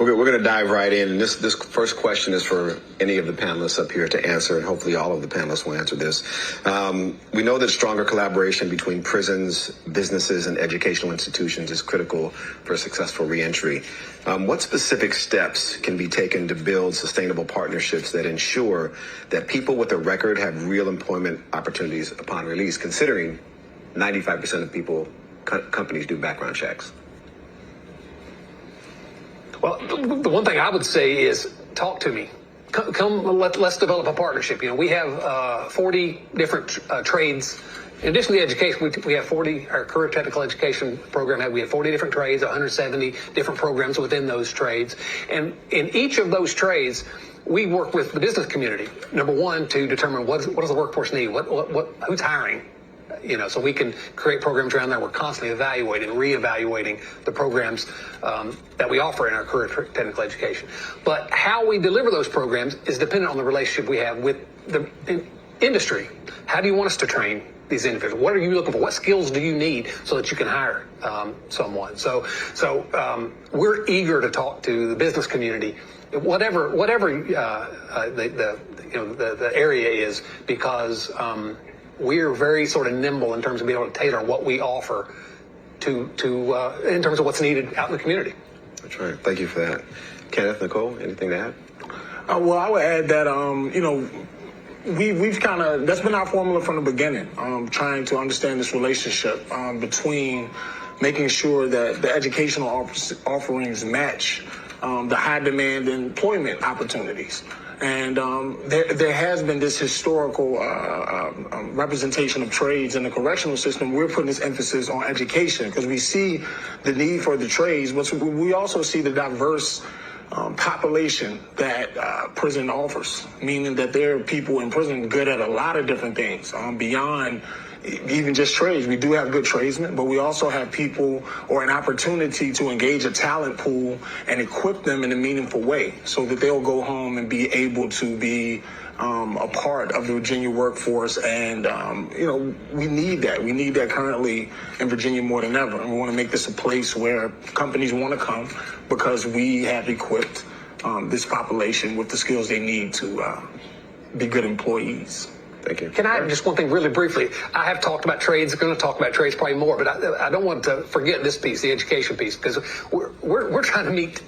We're going to dive right in. And this first question is for any of the panelists up here to answer, and hopefully all of the panelists will answer this. We know that stronger collaboration between prisons, businesses, and educational institutions is critical for successful reentry. What specific steps can be taken to build sustainable partnerships that ensure that people with a record have real employment opportunities upon release, considering 95% of companies do background checks? Well, the one thing I would say is talk to me. Let's develop a partnership. We have 40 different trades. In addition to the education, we have 40, our career technical education program, we have 40 different trades, 170 different programs within those trades. And in each of those trades, we work with the business community, number one, to determine what does the workforce need, who's hiring. So we can create programs around there. We're constantly evaluating, reevaluating the programs that we offer in our career technical education. But how we deliver those programs is dependent on the relationship we have with the industry. How do you want us to train these individuals? What are you looking for? What skills do you need so that you can hire someone? So we're eager to talk to the business community, whatever the area is, because we're very sort of nimble in terms of being able to tailor what we offer to in terms of what's needed out in the community. That's right. Thank you for that. Kenneth, Nicole, anything to add? Well, I would add that, we've kind of, that's been our formula from the beginning, trying to understand this relationship between making sure that the educational offerings match the high demand employment opportunities. And there has been this historical representation of trades in the correctional system. We're putting this emphasis on education because we see the need for the trades, but we also see the diverse population that prison offers, meaning that there are people in prison good at a lot of different things beyond even just trades. We do have good tradesmen, but we also have people or an opportunity to engage a talent pool and equip them in a meaningful way so that they'll go home and be able to be a part of the Virginia workforce. And, we need that. We need that currently in Virginia more than ever. And we want to make this a place where companies want to come because we have equipped this population with the skills they need to be good employees. Thank you. Can I just one thing really briefly? I have talked about trades, going to talk about trades probably more, but I don't want to forget this piece, the education piece, because we're trying to meet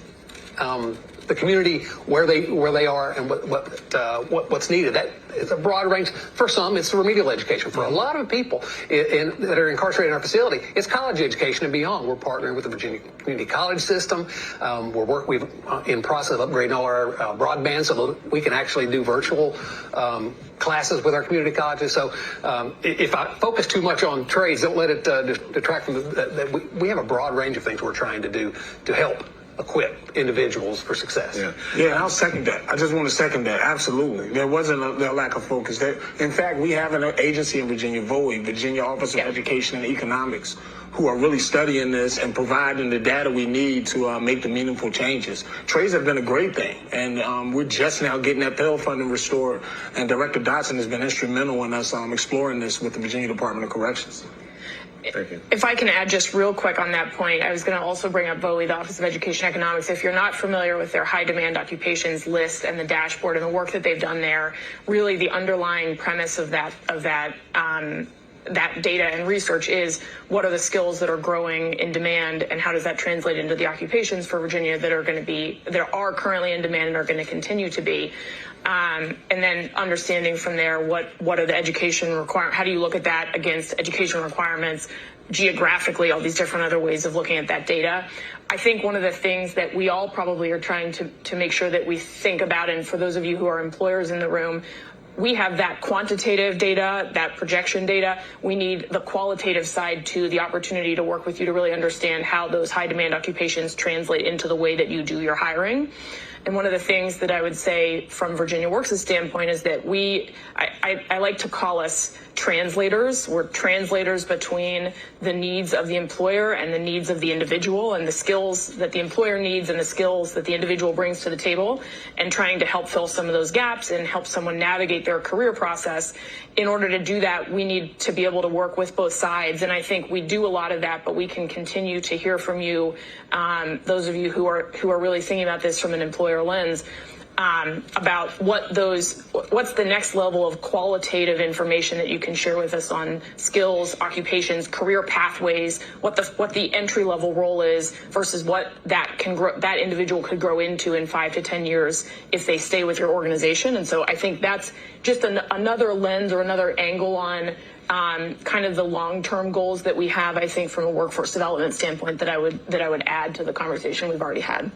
the community where they are and what's needed. That it's a broad range. For some, it's remedial education. For a lot of people that are incarcerated in our facility, it's college education and beyond. We're partnering with the Virginia Community College System. We've in process of upgrading all our broadband so that we can actually do virtual classes with our community colleges. So if I focus too much on trades, don't let it detract from that. We have a broad range of things we're trying to do to help equip individuals for success. Yeah, I'll second that. I just want to second that. Absolutely. There wasn't a lack of focus. In fact, we have an agency in Virginia, VOE, Virginia Office of Education and Economics, who are really studying this and providing the data we need to make the meaningful changes. Trades have been a great thing, and we're just now getting that Pell funding restored, and Director Dotson has been instrumental in us exploring this with the Virginia Department of Corrections. If I can add just real quick on that point, I was going to also bring up VOE, the Office of Education Economics. If you're not familiar with their high demand occupations list and the dashboard and the work that they've done there, really the underlying premise of that data and research is what are the skills that are growing in demand and how does that translate into the occupations for Virginia that are currently in demand and are going to continue to be. And then understanding from there what are the education requirements, how do you look at that against education requirements geographically, all these different other ways of looking at that data. I think one of the things that we all probably are trying to make sure that we think about, and for those of you who are employers in the room, we have that quantitative data, that projection data. We need the qualitative side too, the opportunity to work with you to really understand how those high demand occupations translate into the way that you do your hiring. And one of the things that I would say from Virginia Works' standpoint is that I like to call us translators. We're translators between the needs of the employer and the needs of the individual, and the skills that the employer needs and the skills that the individual brings to the table, and trying to help fill some of those gaps and help someone navigate their career process. In order to do that, we need to be able to work with both sides. And I think we do a lot of that, but we can continue to hear from you, those of you who are really thinking about this from an employer lens, about what's the next level of qualitative information that you can share with us on skills, occupations, career pathways, what the entry level role is versus what that individual could grow into in 5 to 10 years if they stay with your organization. And so I think that's just another lens or another angle on kind of the long-term goals that we have, I think, from a workforce development standpoint that I would add to the conversation we've already had.